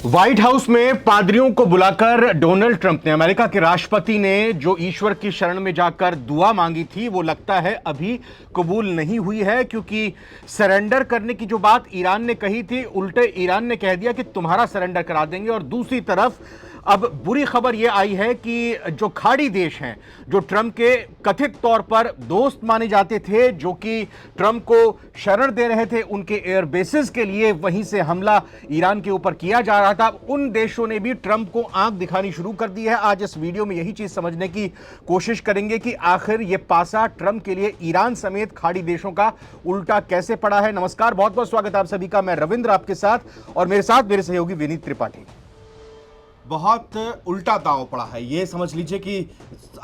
White house में पादरियों को बुलाकर डोनाल्ड ट्रंप ने, अमेरिका के राष्ट्रपति ने जो ईश्वर की शरण में जाकर दुआ मांगी थी, वो लगता है अभी कबूल नहीं हुई है, क्योंकि सरेंडर करने की जो बात ईरान ने कही थी, उल्टे ईरान ने कह दिया कि तुम्हारा सरेंडर करा देंगे। और दूसरी तरफ अब बुरी खबर यह आई है कि जो खाड़ी देश हैं, जो ट्रंप के कथित तौर पर दोस्त माने जाते थे, जो कि ट्रंप को शरण दे रहे थे उनके एयर बेसिस के लिए, वहीं से हमला ईरान के ऊपर किया जा रहा था, उन देशों ने भी ट्रंप को आंख दिखानी शुरू कर दी है। आज इस वीडियो में यही चीज समझने की कोशिश करेंगे कि आखिर यह पासा ट्रंप के लिए ईरान समेत खाड़ी देशों का उल्टा कैसे पड़ा है। नमस्कार, बहुत बहुत स्वागत है आप सभी का। मैं रविंद्र आपके साथ, और मेरे साथ मेरे सहयोगी विनीत त्रिपाठी। बहुत उल्टा दांव पड़ा है। ये समझ लीजिए कि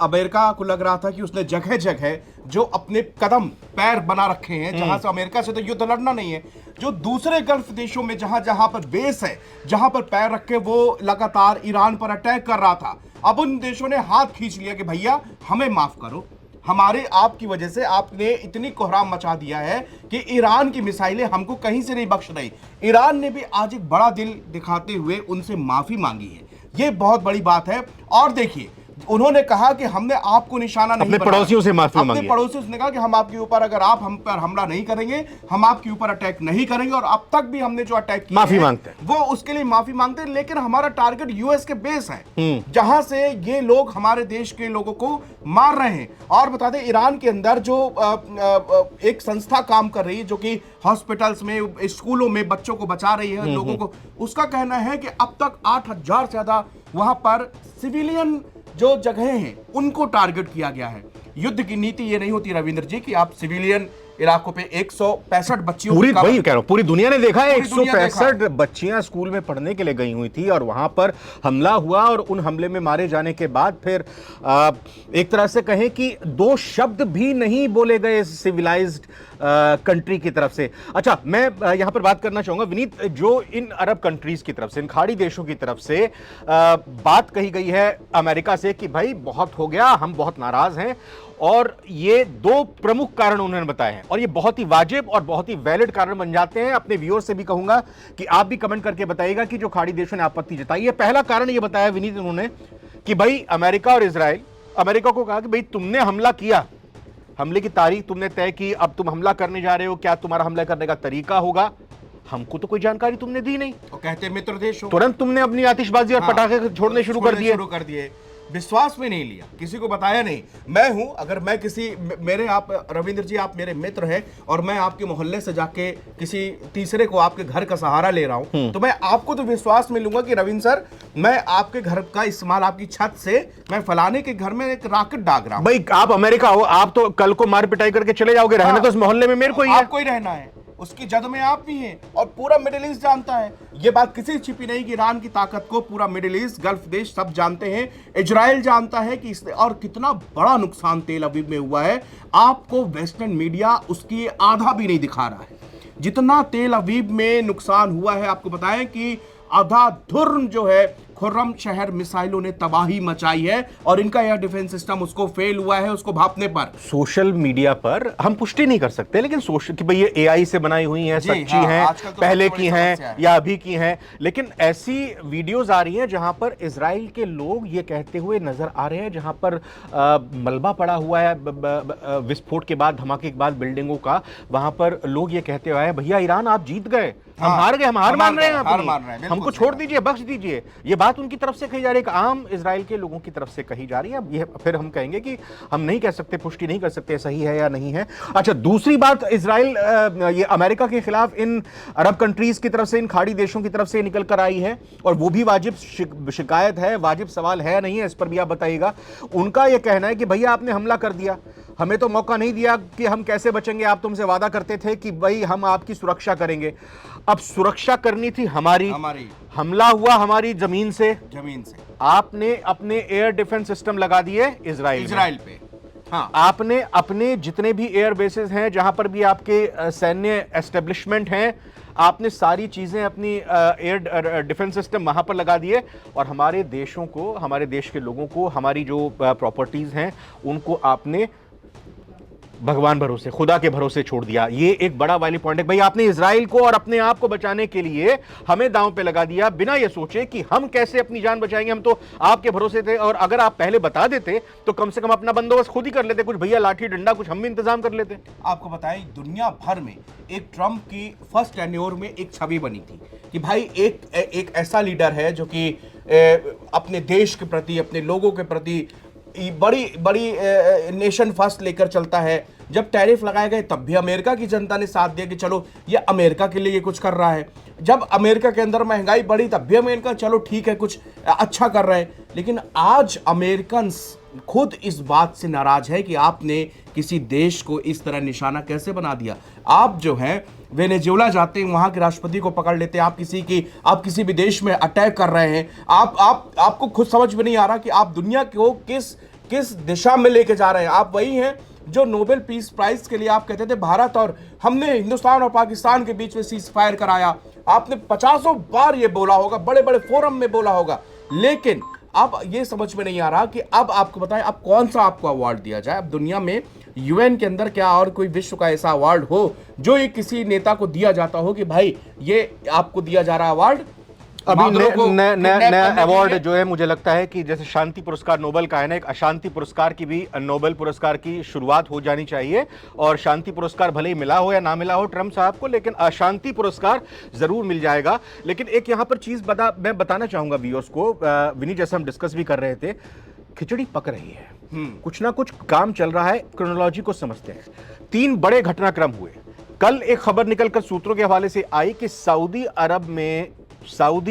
अमेरिका को लग रहा था कि उसने जगह जगह जो अपने कदम पैर बना रखे हैं, जहां से अमेरिका से तो युद्ध लड़ना नहीं है, जो दूसरे गल्फ देशों में जहां जहां पर बेस है, जहां पर पैर रखे, वो लगातार ईरान पर अटैक कर रहा था। अब उन देशों ने हाथ खींच लिया कि भैया हमें माफ करो, हमारे आपकी वजह से आपने इतनी कोहराम मचा दिया है कि ईरान की मिसाइलें हमको कहीं से नहीं बख्श रही। ईरान ने भी आज एक बड़ा दिल दिखाते हुए उनसे माफी मांगी है। ये बहुत बड़ी बात है। और देखिए, उन्होंने कहा कि हमने आपको निशाना नहीं अपने पड़ोसियों से माफी मांगी। अपने पड़ोसियों से कहा कि हम आपके ऊपर, अगर आप हम पर हमला नहीं करेंगे, हम आपके ऊपर अटैक नहीं करेंगे। और अब तक भी हमने जो अटैक किया माफी मांगते हैं, वो उसके लिए माफी मांगते हैं। लेकिन हमारा टारगेट यूएस के बेस है, जहां से ये लोग हमारे देश के लोगों को मार रहे हैं। और बता दें, ईरान के अंदर जो एक संस्था काम कर रही है, जो कि हॉस्पिटल्स में, स्कूलों में बच्चों को बचा रही है, लोगों को, उसका कहना है कि अब तक 8,000 से ज्यादा वहां पर सिविलियन जो जगह हैं उनको टारगेट किया गया है। युद्ध की नीति ये नहीं होती रविंद्र जी कि आप सिविलियन इलाकों पे 165 बच्चियों, पूरी वही कह रहा हूं, पूरी दुनिया ने देखा है। 165 बच्चियां स्कूल में पढ़ने के लिए गई हुई थी और वहां पर हमला हुआ, और उन हमले में मारे जाने के बाद फिर एक तरह से कहें कि दो शब्द भी नहीं बोले गए सिविलाइज्ड कंट्री की तरफ से। अच्छा, मैं यहां पर बात करना चाहूंगा विनीत, जो इन अरब कंट्रीज की तरफ से, इन खाड़ी देशों की तरफ से बात कही गई है अमेरिका से कि भाई बहुत हो गया, हम बहुत नाराज हैं, और ये दो प्रमुख कारण उन्होंने बताए हैं, और ये बहुत ही वाजिब और बहुत ही वैलिड कारण बन जाते हैं। अपने व्यूअर से भी कहूंगा कि आप भी कमेंट करके बताइएगा कि जो खाड़ी देशों ने आपत्ति जताई है। पहला कारण ये बताया विनीत उन्होंने कि भाई अमेरिका और इजराइल, अमेरिका को कहा कि भाई तुमने हमला किया, हमले की तारीख तुमने तय की, अब तुम हमला करने जा रहे हो, क्या तुम्हारा हमला करने का तरीका होगा, हमको तो कोई जानकारी तुमने दी नहीं। तो कहते मित्र देश हो, तुरंत तुमने अपनी आतिशबाजी और पटाखे छोड़ने शुरू कर दिए। विश्वास में नहीं लिया, किसी को बताया नहीं। मैं हूं, अगर मैं किसी मेरे, आप रविंद्र जी आप मेरे मित्र हैं, और मैं आपके मोहल्ले से जाके किसी तीसरे को आपके घर का सहारा ले रहा हूं, तो मैं आपको तो विश्वास में लूंगा कि रविंद्र सर, मैं आपके घर का इस्तेमाल, आपकी छत से मैं फलाने के घर में एक रॉकेट डाल रहा हूं। भाई आप अमेरिका हो, आप तो कल को मार पिटाई करके चले जाओगे, रहना तो इस मोहल्ले में मेरे को ही है, आपको ही रहना है, उसकी जद में आप भी हैं, और पूरा मिडिल ईस्ट जानता है। ये बात किसी छिपी नहीं कि ईरान की ताकत को पूरा मिडिल ईस्ट, गल्फ देश सब जानते हैं। इजराइल जानता है कि इसने, और कितना बड़ा नुकसान तेल अवीव में हुआ है, आपको वेस्टर्न मीडिया उसकी आधा भी नहीं दिखा रहा है। जितना तेल अवीव में नुकसान हुआ है, आपको बताएं कि आधा धुर्म जो है खुर्रम शहर मिसाइलों ने तबाही मचाई है, और इनका एयर डिफेंस सिस्टम उसको फेल हुआ है, उसको भापने पर। सोशल मीडिया पर हम पुष्टि नहीं कर सकते, लेकिन सोशल कि भाई ये एआई से बनाई हुई हैं, सच्ची हैं, तो पहले की हैं या अभी की हैं, लेकिन ऐसी वीडियोस आ रही हैं जहां पर इजराइल के लोग ये कहते हुए नजर आ रहे हैं, जहां पर मलबा पड़ा हुआ है विस्फोट के बाद, धमाके के बाद बिल्डिंगों का, वहां पर लोग ये कहते हुए हैं भैया ईरान आप जीत गए, हम हार गए, हम हार मान रहे हैं, हमको छोड़ दीजिए, बख्श दीजिए। ये बात उनकी तरफ से कही जा रही है, आम इजराइल के लोगों की तरफ से कही जा रही है। अब ये फिर हम कहेंगे कि हम नहीं कह सकते, पुष्टि नहीं कर सकते सही है या नहीं है। अच्छा, दूसरी बात, इजराइल ये अमेरिका के खिलाफ इन अरब कंट्रीज की तरफ से, इन खाड़ी देशों की तरफ से निकल कर आई है, और वो भी वाजिब शिकायत है, वाजिब सवाल है नहीं है, इस पर भी आप बताइएगा। उनका यह कहना है कि भैया आपने हमला कर दिया, हमें तो मौका नहीं दिया कि हम कैसे बचेंगे, आप तुमसे वादा करते थे कि भाई हम आपकी सुरक्षा करेंगे, अब सुरक्षा करनी थी हमारी, हमला हुआ हमारी जमीन से, आपने अपने एयर डिफेंस सिस्टम लगा दिए इजराइल पे। हाँ, आपने अपने जितने भी एयर बेसेस हैं, जहां पर भी आपके सैन्य एस्टेब्लिशमेंट हैं, आपने सारी चीजें अपनी एयर डिफेंस सिस्टम वहां पर लगा दिए, और हमारे देशों को, हमारे देश के लोगों को, हमारी जो प्रॉपर्टीज हैं उनको आपने भगवान भरोसे, खुदा के भरोसे छोड़ दिया। ये एक बड़ा वाली पॉइंट है भाई, आपने इजराइल को और अपने आप को बचाने के लिए हमें दांव पे लगा दिया, बिना ये सोचे कि हम कैसे अपनी जान बचाएंगे। हम तो आपके भरोसे थे, और अगर आप पहले बता देते तो कम से कम अपना बंदोबस्त खुद ही कर लेते, कुछ भैया लाठी डंडा कुछ हम भी इंतजाम कर लेते। आपको बताएं, दुनिया भर में एक ट्रंप की फर्स्ट टेन्योर में एक छवि बनी थी कि भाई एक ऐसा लीडर है जो कि अपने देश के प्रति, अपने लोगों के प्रति बड़ी बड़ी नेशन फर्स्ट लेकर चलता है। जब टैरिफ लगाए गए तब भी अमेरिका की जनता ने साथ दिया कि चलो ये अमेरिका के लिए ये कुछ कर रहा है। जब अमेरिका के अंदर महंगाई बढ़ी तब भी अमेरिका चलो ठीक है कुछ अच्छा कर रहा है। लेकिन आज अमेरिकन खुद इस बात से नाराज है कि आपने किसी देश को इस तरह निशाना कैसे बना दिया। आप जो है वेनेजुएला जाते हैं, वहां के राष्ट्रपति को पकड़ लेते हैं, आप किसी भी देश में अटैक कर रहे हैं। आपको खुद समझ में नहीं आ रहा कि आप दुनिया को किस दिशा में लेके जा रहे हैं। आप वही हैं जो नोबेल पीस प्राइज के लिए आप कहते थे भारत और हमने हिंदुस्तान और पाकिस्तान के बीच में सीज फायर कराया। आपने 50 बार ये बोला होगा, बड़े बड़े फोरम में बोला होगा, लेकिन अब ये समझ में नहीं आ रहा कि अब आपको बताएं अब कौन सा आपको अवार्ड दिया जाए। अब दुनिया में यूएन के अंदर क्या और कोई विश्व का ऐसा अवार्ड हो जो ये किसी नेता को दिया जाता हो कि भाई ये आपको दिया जा रहा अवार्ड। अभी नया अवार्ड जो है, मुझे लगता है कि जैसे शांति पुरस्कार नोबेल का है ना, एक अशांति पुरस्कार की भी नोबेल पुरस्कार की शुरुआत हो जानी चाहिए। और शांति पुरस्कार भले ही मिला हो या ना मिला हो ट्रंप साहब को, लेकिन अशांति पुरस्कार जरूर मिल जाएगा। लेकिन एक यहां पर चीज मैं बताना चाहूंगा व्यूअर्स को, विनी, जैसे हम डिस्कस भी कर रहे थे, खिचड़ी पक रही है, कुछ ना कुछ काम चल रहा है। क्रोनोलॉजी को समझते हैं। 3 बड़े घटनाक्रम हुए। कल एक खबर निकलकर सूत्रों के हवाले से आई कि सऊदी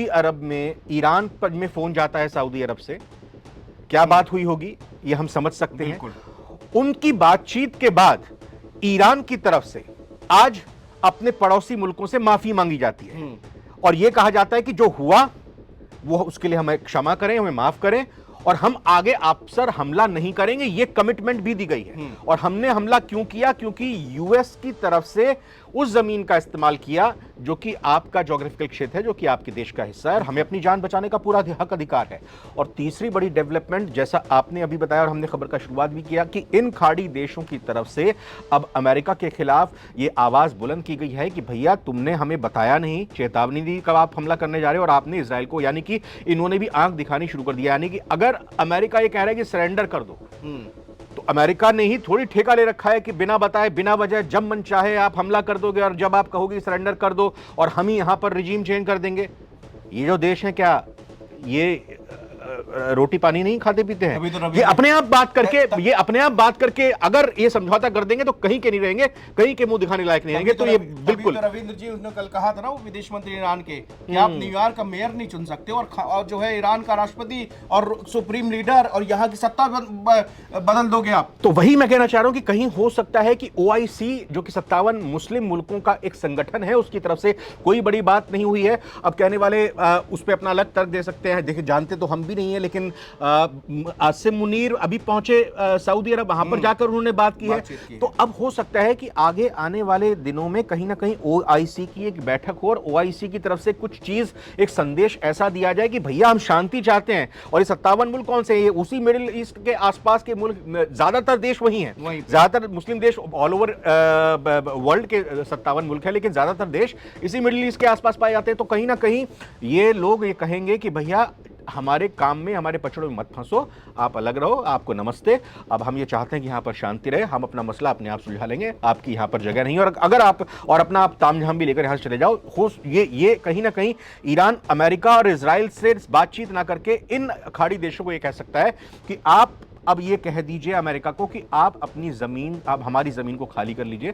अरब में ईरान में फोन जाता है सऊदी अरब से। क्या बात हुई होगी ये हम समझ सकते हैं। उनकी बातचीत के बाद ईरान की तरफ से आज अपने पड़ोसी मुल्कों से माफी मांगी जाती है और यह कहा जाता है कि जो हुआ वो उसके लिए हमें क्षमा करें, हमें माफ करें और हम आगे आपसर हमला नहीं करेंगे। ये कमिटमेंट भी दी गई है। और हमने हमला क्यों किया? क्योंकि यूएस की तरफ से उस जमीन का इस्तेमाल किया जो कि आपका ज्योग्राफिकल क्षेत्र है, जो कि आपके देश का हिस्सा है, और हमें अपनी जान बचाने का पूरा हक अधिकार है। और तीसरी बड़ी डेवलपमेंट, जैसा आपने अभी बताया और हमने खबर का शुरुआत भी किया, कि इन खाड़ी देशों की तरफ से अब अमेरिका के खिलाफ ये आवाज बुलंद की गई है कि भैया तुमने हमें बताया नहीं, चेतावनी दी कब आप हमला करने जा रहे हो, और आपने इजराइल को, यानी कि इन्होंने भी आंख दिखानी शुरू कर दिया। यानी कि अगर अमेरिका ये कह रहा है कि सरेंडर कर दो, तो अमेरिका ने ही थोड़ी ठेका ले रखा है कि बिना बताए बिना वजह जब मन चाहे आप हमला कर दोगे और जब आप कहोगे सरेंडर कर दो और हम ही यहां पर रिजीम चेंज कर देंगे। ये जो देश है क्या ये रोटी पानी नहीं खाते पीते हैं? ये अपने आप बात करके अगर ये समझौता कर देंगे तो कहीं के नहीं रहेंगे, कहीं के मुंह दिखाने लायक नहीं रहेंगे। तो ये बिल्कुल रविंद्र जी, उसने कल कहा था ना, वो विदेश मंत्री ईरान के, कि आप न्यूयॉर्क का मेयर नहीं चुन सकते और जो है ईरान का राष्ट्रपति और सुप्रीम लीडर और यहाँ की सत्ता बदल दोगे आप। तो वही मैं कहना चाह रहा हूं कि कहीं हो सकता है कि OIC जो कि 57 मुस्लिम मुल्कों का एक संगठन है, उसकी तरफ से कोई बड़ी बात नहीं हुई है। अब कहने वाले उस पर अपना अलग तर्क दे सकते हैं, देखिए जानते तो हम भी नहीं है, लेकिन आसिम मुनीर अभी पहुंचे सऊदी अरब, वहां पर जाकर उन्होंने बात की है। तो अब हो सकता है कि आगे आने वाले दिनों में कहीं ना कहीं OIC की एक बैठक हो और OIC की तरफ से कुछ चीज, एक संदेश ऐसा दिया जाए कि भैया हम शांति चाहते हैं। और ये 57 मुल्क कौन से हैं? ये उसी मिडिल ईस्ट के आसपास के मुल्क, ज्यादातर देश वही हैं, ज्यादातर मुस्लिम देश ऑल ओवर वर्ल्ड के 57 मुल्क हैं, लेकिन ज्यादातर देश इसी मिडिल ईस्ट के आसपास पाए जाते हैं। तो कहीं ना कहीं ये लोग ये कहेंगे कि भैया हमारे काम में, हमारे पचड़ों में मत फंसो, आप अलग रहो, आपको नमस्ते। अब हम ये चाहते हैं कि यहाँ पर शांति रहे, हम अपना मसला अपने आप सुलझा लेंगे, आपकी यहाँ पर जगह नहीं। और अगर आप और अपना आप तामझाम भी लेकर यहाँ से चले जाओ, हो ये कहीं ना कहीं ईरान, अमेरिका और इजराइल से बातचीत ना करके इन खाड़ी देशों को ये कह सकता है कि आप अब ये कह दीजिए अमेरिका को कि आप अपनी जमीन, आप हमारी जमीन को खाली कर लीजिए।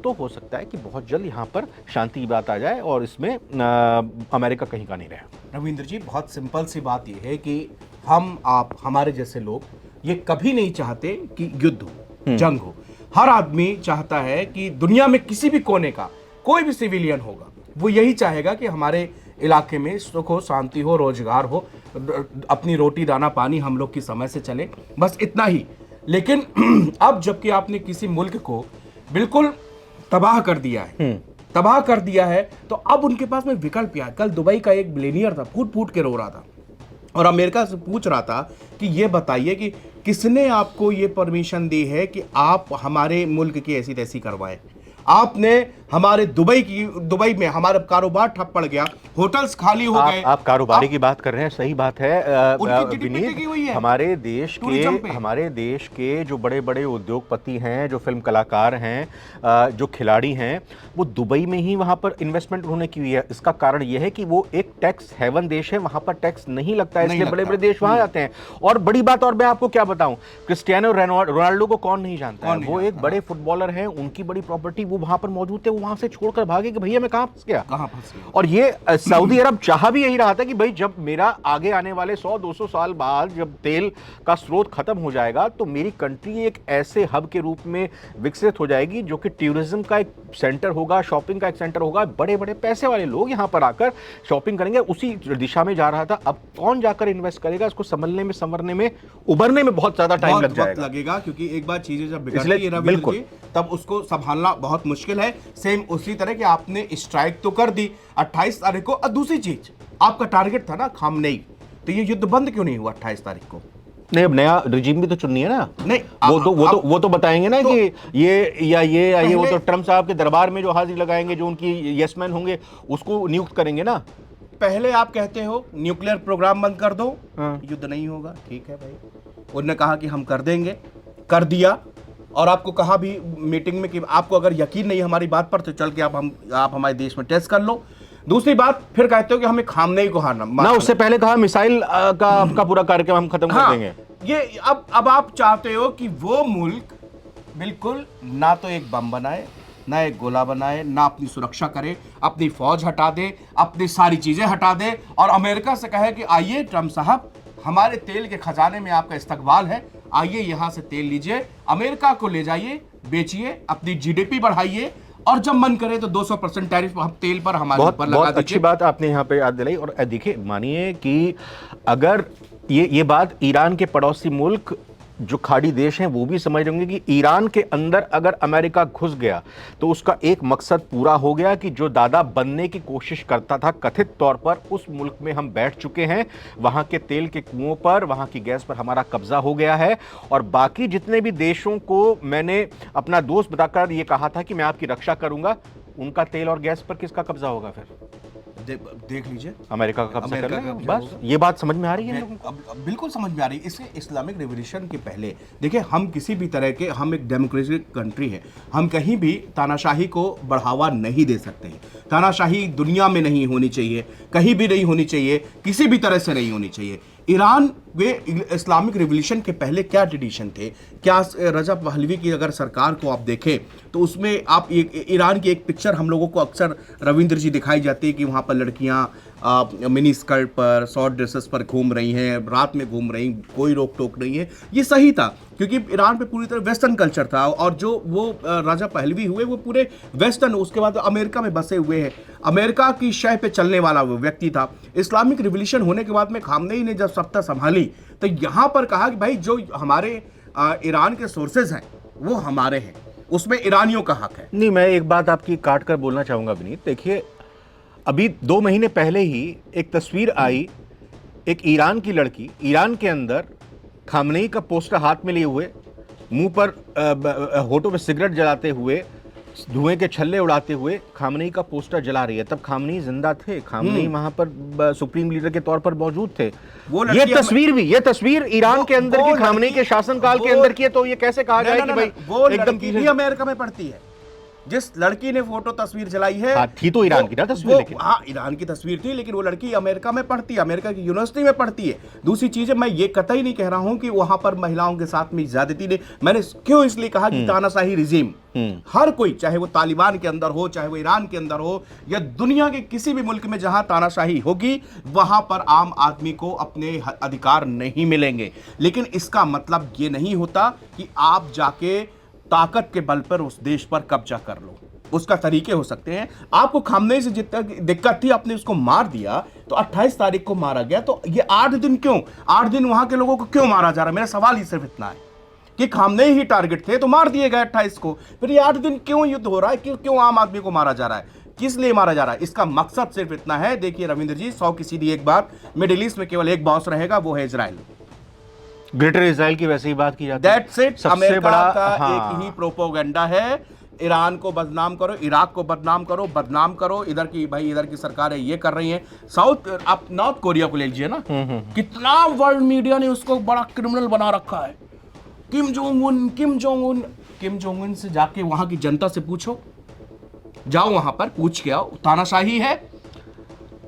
तो हो सकता है कि बहुत जल्द यहाँ पर शांति की बात आ जाए और इसमें अमेरिका कहीं का नहीं रहे। रविंद्र जी, बहुत सिंपल सी बात यह है कि हम, आप, हमारे जैसे लोग ये कभी नहीं चाहते कि युद्ध हो, जंग हो। हर आदमी चाहता है कि दुनिया में किसी भी कोने का कोई भी सिविलियन होगा, वो यही चाहेगा कि हमारे इलाके में सुख हो, शांति हो, रोजगार हो, अपनी रोटी दाना पानी हम लोग की समय से चले, बस इतना ही। लेकिन अब जबकि आपने किसी मुल्क को बिल्कुल तबाह कर दिया है, तो अब उनके पास में विकल्प क्या है? कल दुबई का एक बिलियनियर था, फूट फूट के रो रहा था और अमेरिका से पूछ रहा था कि ये बताइए कि किसने आपको ये परमिशन दी है कि आप हमारे मुल्क की ऐसी तैसी करवाएं। आपने हमारे दुबई में हमारा कारोबार ठप पड़ गया, होटल्स खाली हो गए। आप कारोबारी की बात कर रहे हैं, सही बात है। उनकी GDP विनीत, टिकी हुई है हमारे देश के जो बड़े बड़े उद्योगपति हैं, जो फिल्म कलाकार हैं, जो खिलाड़ी हैं, वो दुबई में ही वहां पर इन्वेस्टमेंट उन्होंने की हुई है। इसका कारण यह है कि वो एक टैक्स हेवन देश है, वहां पर टैक्स नहीं लगता है, इसलिए बड़े बड़े देश वहां आते हैं। और बड़ी बात, और मैं आपको क्या बताऊं, क्रिस्टियानो रोनाल्डो को कौन नहीं जानता है? वो एक बड़े फुटबॉलर हैं, उनकी बड़ी प्रॉपर्टी वो वहां पर मौजूद थे, वो वहां से छोड़कर भागे कि भैया मैं कहां फंस गया। और ये सऊदी अरब चाह भी यही रहा था कि भाई जब मेरा आगे आने वाले 100-200 साल बाद जब तेल का स्रोत खत्म हो जाएगा तो मेरी कंट्री एक ऐसे हब के रूप में विकसित हो जाएगी जो कि टूरिज्म का एक सेंटर होगा, शॉपिंग का एक सेंटर होगा, बड़े बड़े पैसे वाले लोग यहां पर आकर शॉपिंग करेंगे। उसी दिशा में जा रहा था। अब कौन जाकर इन्वेस्ट करेगा? इसको संभलने में, संवरने में, उभरने में बहुत ज्यादा टाइम लगेगा, क्योंकि एक बार चीजें जब बिगड़ती है बिल्कुल, तब उसको संभालना बहुत मुश्किल है। सेम उसी तरह कि आपने स्ट्राइक तो कर दी 28 तारीख को, और दूसरी चीज आपका टारगेट था ना खामनेई, तो ये युद्ध बंद क्यों नहीं हुआ 28 तारीख को? नहीं, अब नया रिजीम भी तो चुननी है ना। नहीं, वो तो बताएंगे ना कि ये वो तो ट्रम्प साहब के दरबार में जो हाजिरी लगाएंगे, जो उनकी यसमैन होंगे, उसको नियुक्त करेंगे ना। पहले आप कहते हो न्यूक्लियर प्रोग्राम बंद कर दो, युद्ध नहीं होगा। ठीक है भाई, उन्होंने कहा कि हम कर देंगे, कर दिया। और आपको कहा भी मीटिंग में कि आपको अगर यकीन नहीं हमारी बात पर तो चल के आप हमारे देश में टेस्ट कर लो। दूसरी बात, फिर कहते हो कि हमें खामनेई को हारना ना, उससे पहले कहा मिसाइल का पूरा कार्यक्रम हम खत्म कर देंगे। ये अब आप चाहते हो कि वो मुल्क बिल्कुल ना तो एक बम बनाए, ना एक गोला बनाए, ना अपनी सुरक्षा करे, अपनी फौज हटा दे, अपनी सारी चीजें हटा दे, और अमेरिका से कहे कि आइए ट्रम्प साहब, हमारे तेल के खजाने में आपका इस्तकबाल है, आइए यहां से तेल लीजिए, अमेरिका को ले जाइए, बेचिए, अपनी जीडीपी बढ़ाइए, और जब मन करे तो 200% टैरिफ हम तेल पर हमारे ऊपर लगा दीजिए। अच्छी बात आपने यहाँ पे याद दिलाई। और देखिए, मानिए कि अगर ये बात ईरान के पड़ोसी मुल्क जो खाड़ी देश हैं वो भी समझ रहे होंगे कि ईरान के अंदर अगर अमेरिका घुस गया तो उसका एक मकसद पूरा हो गया कि जो दादा बनने की कोशिश करता था कथित तौर पर, उस मुल्क में हम बैठ चुके हैं, वहां के तेल के कुओं पर, वहां की गैस पर हमारा कब्जा हो गया है। और बाकी जितने भी देशों को मैंने अपना दोस्त बताकर ये कहा था कि मैं आपकी रक्षा करूंगा, उनका तेल और गैस पर किसका कब्जा होगा? फिर देख लीजिए, अमेरिका का कब्जा कर लेगा। बस ये बात समझ में आ रही है लोगों को? बिल्कुल समझ में आ रही है। इसके इस्लामिक रिवॉल्यूशन के पहले देखिए, हम किसी भी तरह के, हम एक डेमोक्रेटिक कंट्री है, हम कहीं भी तानाशाही को बढ़ावा नहीं दे सकते हैं। तानाशाही दुनिया में नहीं होनी चाहिए, कहीं भी नहीं होनी चाहिए, किसी भी तरह से नहीं होनी चाहिए। ईरान वे इस्लामिक रिवॉल्यूशन के पहले क्या ट्रेडिशन थे? क्या रजब पहलवी की अगर सरकार को आप देखें तो उसमें आप ईरान की एक पिक्चर हम लोगों को अक्सर रविंद्र जी दिखाई जाती है कि वहाँ पर लड़कियाँ मिनी स्कर्ट पर, शॉर्ट ड्रेसेस पर घूम रही हैं, रात में घूम रही, कोई रोक टोक नहीं है। ये सही था, क्योंकि ईरान पे पूरी तरह वेस्टर्न कल्चर था, और जो वो राजा पहलवी हुए वो पूरे वेस्टर्न, उसके बाद अमेरिका में बसे हुए हैं, अमेरिका की शय पे चलने वाला वो व्यक्ति था। इस्लामिक रिवॉल्यूशन होने के बाद में खामनेई ने जब सत्ता संभाली तो यहाँ पर कहा कि भाई जो हमारे ईरान के सोर्सेज हैं वो हमारे हैं, उसमें ईरानियों का हक है। नहीं, मैं एक बात आपकी काट कर बोलना चाहूंगा विनीत। देखिए, अभी 2 महीने पहले ही एक तस्वीर आई, एक ईरान की लड़की ईरान के अंदर खामनेई का पोस्टर हाथ में लिए हुए, मुंह पर होठों पे सिगरेट जलाते हुए, धुएं के छल्ले उड़ाते हुए खामनेई का पोस्टर जला रही है। तब खामनेई जिंदा थे, खामनेई वहां पर सुप्रीम लीडर के तौर पर मौजूद थे। ये तस्वीर ईरान के अंदर की, खामनेई के शासनकाल के अंदर की है, तो ये कैसे कहा जाए कि भाई वो एकदम भी अमेरिका में पड़ती है? जिस लड़की ने फोटो तस्वीर जलाई है, थी तो ईरान की ना तस्वीर, लेकिन ईरान की तस्वीर थी, लेकिन वो लड़की अमेरिका में पढ़ती है, अमेरिका की यूनिवर्सिटी में पढ़ती है। दूसरी चीज है, मैं ये कतई नहीं कह रहा हूं कि वहां पर महिलाओं के साथ में ज्यादती ने, मैंने क्यों इसलिए कहा कि तानाशाही रिजीम, हर कोई, चाहे वो तालिबान के अंदर हो, चाहे वो ईरान के अंदर हो, या दुनिया के किसी भी मुल्क में जहां तानाशाही होगी, वहां पर आम आदमी को अपने अधिकार नहीं मिलेंगे। लेकिन इसका मतलब ये नहीं होता कि आप जाके ताकत के बल पर उस देश पर कब्जा कर लो। उसका तरीके हो सकते हैं। आपको खामनेई से जितना दिक्कत थी, आपने उसको मार दिया, तो 28 तारीख को मारा गया, तो ये 8 दिन क्यों, 8 दिन वहां के लोगों को क्यों मारा जा रहा है? मेरा सवाल ही सिर्फ इतना है कि खामनेई ही टारगेट थे तो मार दिए गए 28 को, फिर ये 8 दिन क्यों युद्ध हो रहा है? क्यों आम आदमी को मारा जा रहा है? किस लिए मारा जा रहा है, इसका मकसद सिर्फ इतना है। देखिए रविंद्र जी, 100 की सीधी एक बात, मिडिल ईस्ट में केवल एक बॉस रहेगा, वो है इजराइल। ग्रेटर इजराइल की वैसे ही बात की जाती है। That's it. सबसे अमेरिका बड़ा का एक ही प्रोपोगंडा है, ईरान को बदनाम करो, इराक को बदनाम करो, इधर की भाई इधर की सरकार है ये कर रही है। साउथ, आप नॉर्थ कोरिया को ले लीजिए ना, कितना वर्ल्ड मीडिया ने उसको बड़ा क्रिमिनल बना रखा है। किम जोंग उन से जाके वहां की जनता से पूछो, जाओ वहां पर पूछ के आओ, तानाशाही है।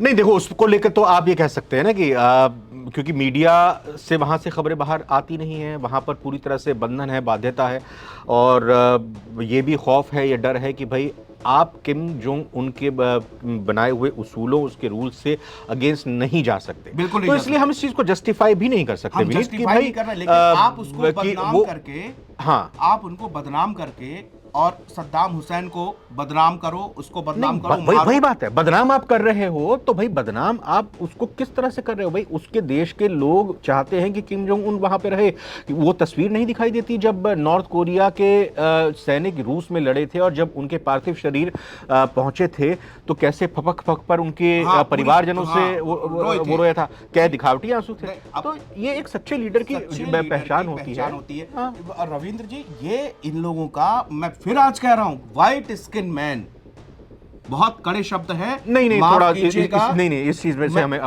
नहीं देखो, उसको लेकर तो आप ये कह सकते हैं ना कि क्योंकि मीडिया से वहाँ से खबरें बाहर आती नहीं है, वहाँ पर पूरी तरह से बंधन है, बाध्यता है, और ये भी खौफ है, ये डर है कि भाई आप किम जोंग उनके बनाए हुए उसूलों, उसके रूल्स से अगेंस्ट नहीं जा सकते। बिल्कुल। तो इसलिए हम इस चीज को जस्टिफाई भी नहीं कर सकते विनीत कि भाई लेकिन आप उसको बदनाम करके, हाँ, आप उनको बदनाम करके और सद्दाम हुसैन को बदनाम करो, उसको बदनाम करो, वही बात है। बदनाम आप कर रहे हो तो भाई बदनाम आप उसको किस तरह से कर रहे हो? भाई उसके देश के लोग चाहते हैं कि किम जोंग उन वहां पे रहे। वो तस्वीर नहीं दिखाई देती जब नॉर्थ कोरिया के सैनिक रूस में लड़े थे और जब उनके पार्थिव शरीर पहुंचे थे तो कैसे फपक फपक पर उनके परिवारजनों से वो रोया था। क्या दिखावटी आंसू थे? तो ये एक सच्चे लीडर की पहचान होती है। रविंद्र जी, ये इन लोगों का, मैं फिर आज कह रहा हूं, व्हाइट स्किन मैन, बहुत कड़े शब्द है। नहीं थोड़ा नहीं इस चीज में से हमें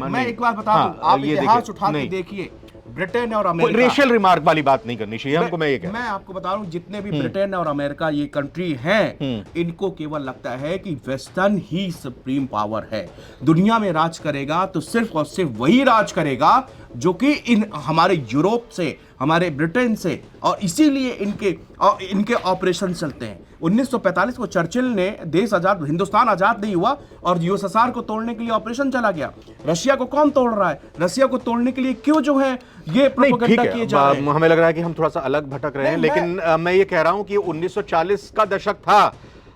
मैं एक बात बता दूं, आप इतिहास उठा के देखिए, ब्रिटेन और अमेरिका, रेशियल रिमार्क वाली बात नहीं करनी चाहिए हमको। मैं आपको बता रहा हूं, जितने भी ब्रिटेन और अमेरिका ये कंट्री हैं, इनको केवल लगता है कि वेस्टर्न ही सुप्रीम पावर है, दुनिया में राज करेगा तो सिर्फ और सिर्फ वही राज करेगा जो कि हमारे यूरोप से, हमारे ब्रिटेन से, और इसीलिए इनके ऑपरेशन चलते हैं। 1945 को चर्चिल ने देश आजाद, हिंदुस्तान आजाद नहीं हुआ और यूएसएसआर को तोड़ने के लिए ऑपरेशन चला गया। रशिया को कौन तोड़ रहा है? रशिया को तोड़ने के लिए क्यों जो है ये प्रोपेगेंडा किए जा रहे हैं? हमें लग रहा है कि हम थोड़ा सा अलग भटक रहे हैं, लेकिन मैं ये कह रहा हूं कि 1940 का दशक था,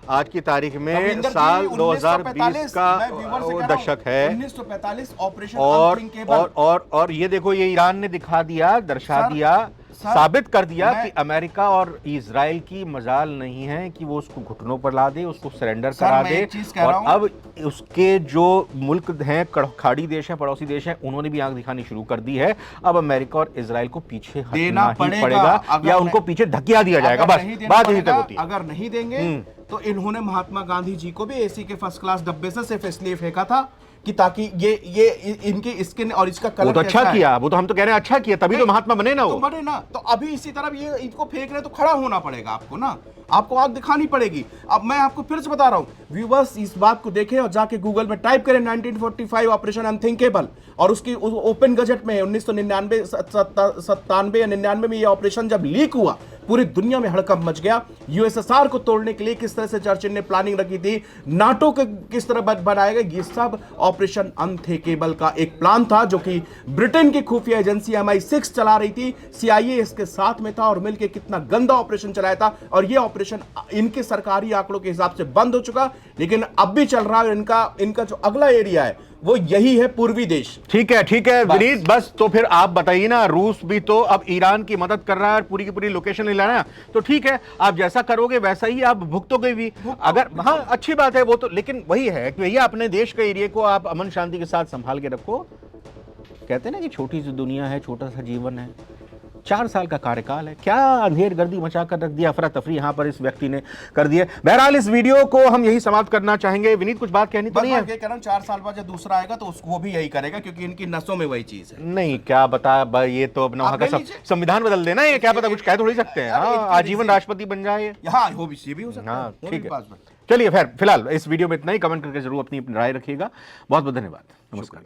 आज की तारीख में साल 2020 का दशक है। 1945 ऑपरेशन और ये देखो, ये ईरान ने दिखा दिया, दर्शा दिया, साबित कर दिया कि अमेरिका और इजराइल की मजाल नहीं है कि वो उसको घुटनों पर ला दे, उसको सरेंडर करा दे। और अब उसके जो मुल्क हैं, खाड़ी देश हैं, पड़ोसी देश हैं, उन्होंने भी आंख दिखानी शुरू कर दी है। अब अमेरिका और इजराइल को पीछे हटना ही पड़ेगा या उनको पीछे धकेला दिया जाएगा। बस बात यही तक होती है। अगर नहीं देंगे तो इन्होंने महात्मा गांधी जी को भी एसी के फर्स्ट क्लास डब्बे से सिर्फ इसलिए फेंका था कि ताकि ये इनकी स्किन और इसका कलर, वो तो अच्छा किया, वो तो हम तो कह रहे हैं अच्छा किया, तभी तो महात्मा बने ना, वो तो बने ना। तो अभी इसी तरह ये इनको फेंक रहे तो खड़ा होना पड़ेगा आपको ना, आपको आग दिखानी पड़ेगी। अब मैं आपको फिर से बता रहा हूं, व्यूअर्स इस बात को देखें और जाके गूगल में टाइप करें 1945 ऑपरेशन अनथिंकेबल, और उसकी ओपन गजट में 1999 97 या 99 में ये ऑपरेशन जब लीक हुआ, पूरी दुनिया में हड़कंप मच गया। यूएसएसआर को तोड़ने के लिए किस तरह से चर्चिल ने प्लानिंग रखी थी, नाटो को किस तरह बनाया गया, ये सब ऑपरेशन अनथिंकेबल का एक प्लान था जो कि ब्रिटेन की खुफिया एजेंसी MI6 चला रही थी, CIA इसके साथ में था और मिलकर कितना गंदा ऑपरेशन चलाया था। और ये ऑपरेशन इनके सरकारी आंकड़ों के हिसाब से बंद हो चुका, लेकिन अब भी चल रहा है। इनका जो अगला एरिया है वो यही है, पूर्वी देश। ठीक है विनीत, बस तो फिर आप बताइए ना, रूस भी तो अब ईरान की मदद कर रहा है, पूरी की पूरी लोकेशन ले रहा है, तो ठीक है, आप जैसा करोगे वैसा ही आप भुगतोगे भी। अगर हाँ, अच्छी बात है वो तो, लेकिन वही है कि भैया अपने देश के एरिया को आप अमन शांति के साथ संभाल के रखो। कहते हैं ना कि छोटी सी दुनिया है, छोटा सा जीवन है, 4 साल का कार्यकाल है, क्या अंधेर गर्दी मचा कर रख दिया, अफरा तफरी यहां पर इस व्यक्ति ने कर दिया। बहरहाल इस वीडियो को हम यही समाप्त करना चाहेंगे। विनीत कुछ बात कहनी तो नहीं है? 4 साल बाद जब दूसरा आएगा तो वो भी यही करेगा, क्योंकि इनकी नसों में वही चीज है। नहीं, क्या बता, ये तो अपना वहां का संविधान बदल देना, ये क्या पता, कुछ कह थोड़ी सकते हैं। आजीवन राष्ट्रपति बन जाए, वो भी हो सकता है। ठीक है, चलिए फिलहाल इस वीडियो में इतना ही। कमेंट करके जरूर अपनी राय रखिएगा। बहुत बहुत धन्यवाद, नमस्कार।